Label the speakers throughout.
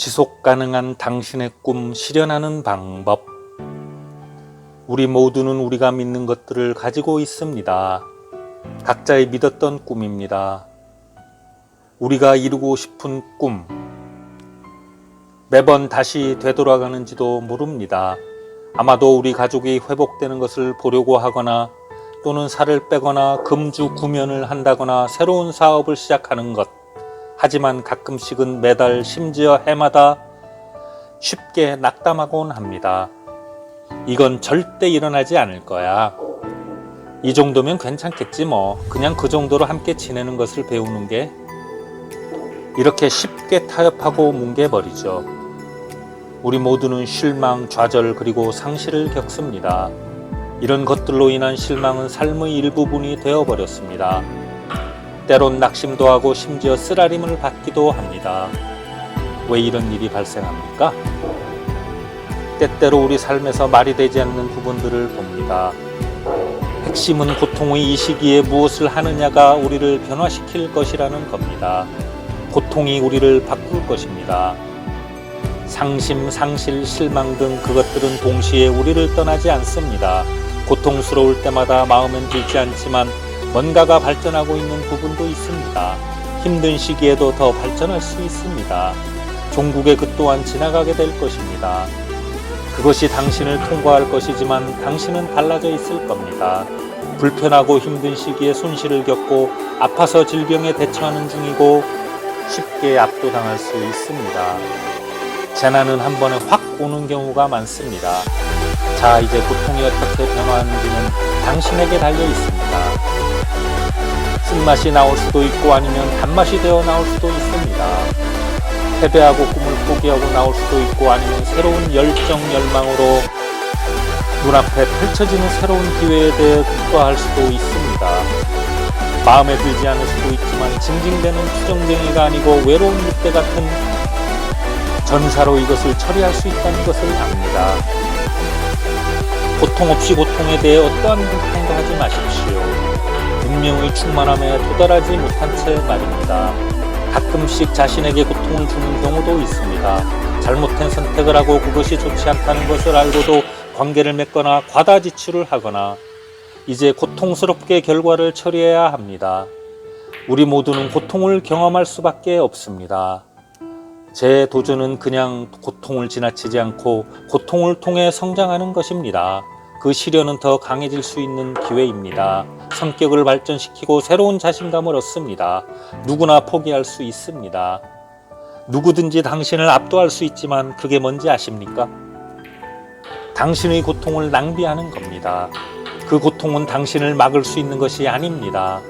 Speaker 1: 지속 가능한 당신의 꿈 실현하는 방법. 우리 모두는 우리가 믿는 것들을 가지고 있습니다. 각자의 믿었던 꿈입니다. 우리가 이루고 싶은 꿈. 매번 다시 되돌아가는지도 모릅니다. 아마도 우리 가족이 회복되는 것을 보려고 하거나 또는 살을 빼거나 금주 구면을 한다거나 새로운 사업을 시작하는 것. 하지만 가끔씩은 매달 심지어 해마다 쉽게 낙담하곤 합니다. 이건 절대 일어나지 않을 거야. 이 정도면 괜찮겠지 뭐. 그냥 그 정도로 함께 지내는 것을 배우는 게 이렇게 쉽게 타협하고 뭉개버리죠. 우리 모두는 실망, 좌절 그리고 상실을 겪습니다. 이런 것들로 인한 실망은 삶의 일부분이 되어버렸습니다. 때론 낙심도 하고 심지어 쓰라림을 받기도 합니다. 왜 이런 일이 발생합니까? 때때로 우리 삶에서 말이 되지 않는 부분들을 봅니다. 핵심은 고통의 이 시기에 무엇을 하느냐가 우리를 변화시킬 것이라는 겁니다. 고통이 우리를 바꿀 것입니다. 상심, 상실, 실망 등 그것들은 동시에 우리를 떠나지 않습니다. 고통스러울 때마다 마음엔 들지 않지만 뭔가가 발전하고 있는 부분도 있습니다. 힘든 시기에도 더 발전할 수 있습니다. 종국의 그 또한 지나가게 될 것입니다. 그것이 당신을 통과할 것이지만 당신은 달라져 있을 겁니다. 불편하고 힘든 시기에 손실을 겪고 아파서 질병에 대처하는 중이고 쉽게 압도당할 수 있습니다. 재난은 한 번에 확 오는 경우가 많습니다. 자, 이제 고통이 어떻게 변화하는지는 당신에게 달려 있습니다. 쓴맛이 나올 수도 있고 아니면 단맛이 되어 나올 수도 있습니다. 패배하고 꿈을 포기하고 나올 수도 있고 아니면 새로운 열정, 열망으로 눈앞에 펼쳐지는 새로운 기회에 대해 기뻐할 수도 있습니다. 마음에 들지 않을 수도 있지만 징징대는 투정쟁이가 아니고 외로운 늑대 같은 전사로 이것을 처리할 수 있다는 것을 압니다. 고통 없이 고통에 대해 어떠한 불평도 하지 마십시오. 운명의 충만함에 도달하지 못한 채 말입니다. 가끔씩 자신에게 고통을 주는 경우도 있습니다. 잘못된 선택을 하고 그것이 좋지 않다는 것을 알고도 관계를 맺거나 과다 지출을 하거나 이제 고통스럽게 결과를 처리해야 합니다. 우리 모두는 고통을 경험할 수밖에 없습니다. 제 도전은 그냥 고통을 지나치지 않고 고통을 통해 성장하는 것입니다. 그 시련은 더 강해질 수 있는 기회입니다. 성격을 발전시키고 새로운 자신감을 얻습니다. 누구나 포기할 수 있습니다. 누구든지 당신을 압도할 수 있지만 그게 뭔지 아십니까? 당신의 고통을 낭비하는 겁니다. 그 고통은 당신을 막을 수 있는 것이 아닙니다.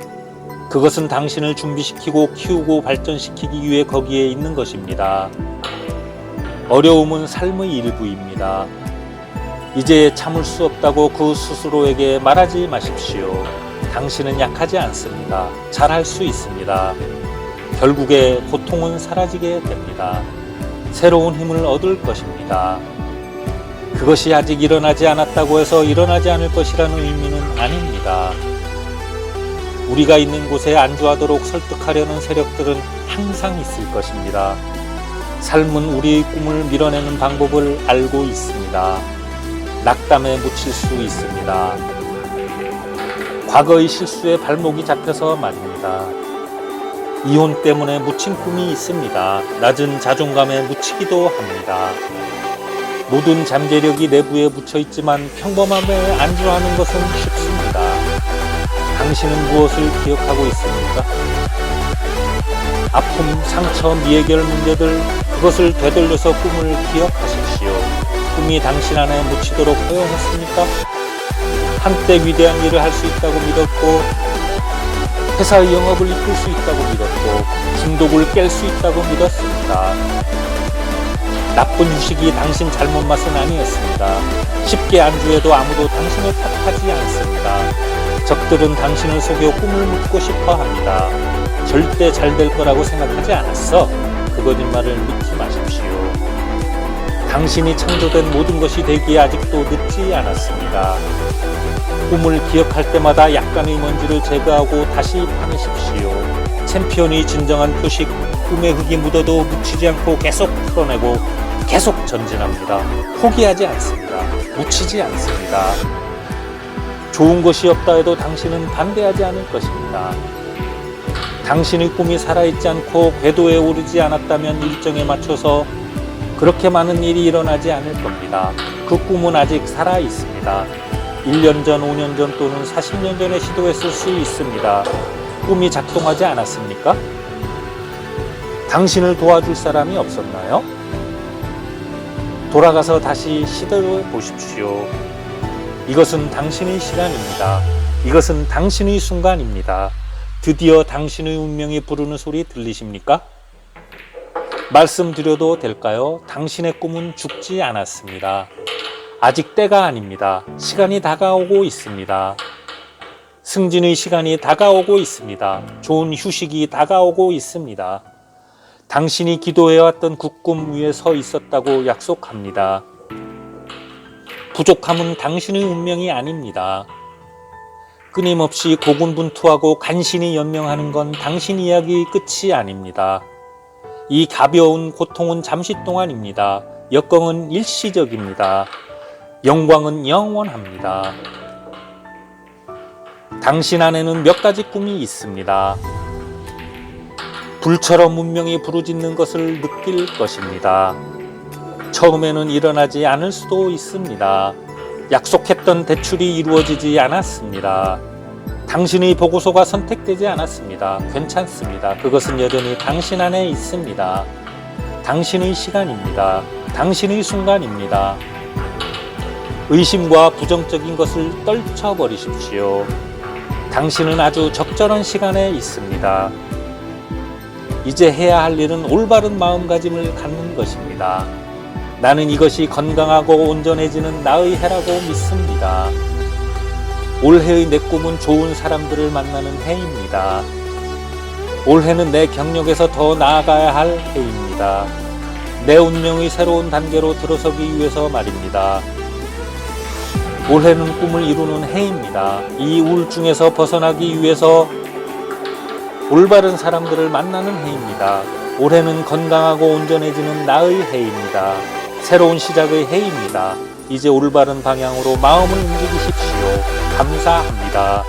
Speaker 1: 그것은 당신을 준비시키고 키우고 발전시키기 위해 거기에 있는 것입니다. 어려움은 삶의 일부입니다. 이제 참을 수 없다고 그 스스로에게 말하지 마십시오. 당신은 약하지 않습니다. 잘할 수 있습니다. 결국에 고통은 사라지게 됩니다. 새로운 힘을 얻을 것입니다. 그것이 아직 일어나지 않았다고 해서 일어나지 않을 것이라는 의미는 아닙니다. 우리가 있는 곳에 안주하도록 설득하려는 세력들은 항상 있을 것입니다. 삶은 우리의 꿈을 밀어내는 방법을 알고 있습니다. 낙담에 묻힐 수 있습니다. 과거의 실수에 발목이 잡혀서 말입니다. 이혼 때문에 묻힌 꿈이 있습니다. 낮은 자존감에 묻히기도 합니다. 모든 잠재력이 내부에 묻혀있지만 평범함에 안주하는 것은 쉽습니다. 당신은 무엇을 기억하고 있습니까? 아픔, 상처, 미해결 문제들, 그것을 되돌려서 꿈을 기억하십시오. 꿈이 당신 안에 묻히도록 허용했습니까? 한때 위대한 일을 할 수 있다고 믿었고 회사의 영업을 이끌 수 있다고 믿었고 중독을 깰 수 있다고 믿었습니다. 나쁜 유식이 당신 잘못 맛은 아니었습니다. 쉽게 안주해도 아무도 당신을 탓하지 않습니다. 적들은 당신을 속여 꿈을 묻고 싶어 합니다. 절대 잘 될 거라고 생각하지 않았어. 그 거짓말을 믿지 마십시오. 당신이 창조된 모든 것이 되기에 아직도 늦지 않았습니다. 꿈을 기억할 때마다 약간의 먼지를 제거하고 다시 파내십시오. 챔피언이 진정한 표식, 꿈에 흙이 묻어도 묻히지 않고 계속 풀어내고 계속 전진합니다. 포기하지 않습니다. 묻히지 않습니다. 좋은 것이 없다 해도 당신은 반대하지 않을 것입니다. 당신의 꿈이 살아있지 않고 궤도에 오르지 않았다면 일정에 맞춰서 그렇게 많은 일이 일어나지 않을 겁니다. 그 꿈은 아직 살아있습니다. 1년 전, 5년 전 또는 40년 전에 시도했을 수 있습니다. 꿈이 작동하지 않았습니까? 당신을 도와줄 사람이 없었나요? 돌아가서 다시 시도해 보십시오. 이것은 당신의 시간입니다. 이것은 당신의 순간입니다. 드디어 당신의 운명이 부르는 소리 들리십니까? 말씀드려도 될까요? 당신의 꿈은 죽지 않았습니다. 아직 때가 아닙니다. 시간이 다가오고 있습니다. 승진의 시간이 다가오고 있습니다. 좋은 휴식이 다가오고 있습니다. 당신이 기도해왔던 그 꿈 위에 서 있었다고 약속합니다. 부족함은 당신의 운명이 아닙니다. 끊임없이 고군분투하고 간신히 연명하는 건 당신 이야기의 끝이 아닙니다. 이 가벼운 고통은 잠시 동안입니다. 역경은 일시적입니다. 영광은 영원합니다. 당신 안에는 몇 가지 꿈이 있습니다. 불처럼 운명이 부르짖는 것을 느낄 것입니다. 처음에는 일어나지 않을 수도 있습니다. 약속했던 대출이 이루어지지 않았습니다. 당신의 보고서가 선택되지 않았습니다. 괜찮습니다. 그것은 여전히 당신 안에 있습니다. 당신의 시간입니다. 당신의 순간입니다. 의심과 부정적인 것을 떨쳐버리십시오. 당신은 아주 적절한 시간에 있습니다. 이제 해야 할 일은 올바른 마음가짐을 갖는 것입니다. 나는 이것이 건강하고 온전해지는 나의 해라고 믿습니다. 올해의 내 꿈은 좋은 사람들을 만나는 해입니다. 올해는 내 경력에서 더 나아가야 할 해입니다. 내 운명의 새로운 단계로 들어서기 위해서 말입니다. 올해는 꿈을 이루는 해입니다. 이 우울증에서 벗어나기 위해서 올바른 사람들을 만나는 해입니다. 올해는 건강하고 온전해지는 나의 해입니다. 새로운 시작의 해입니다. 이제 올바른 방향으로 마음을 움직이십시오. 감사합니다.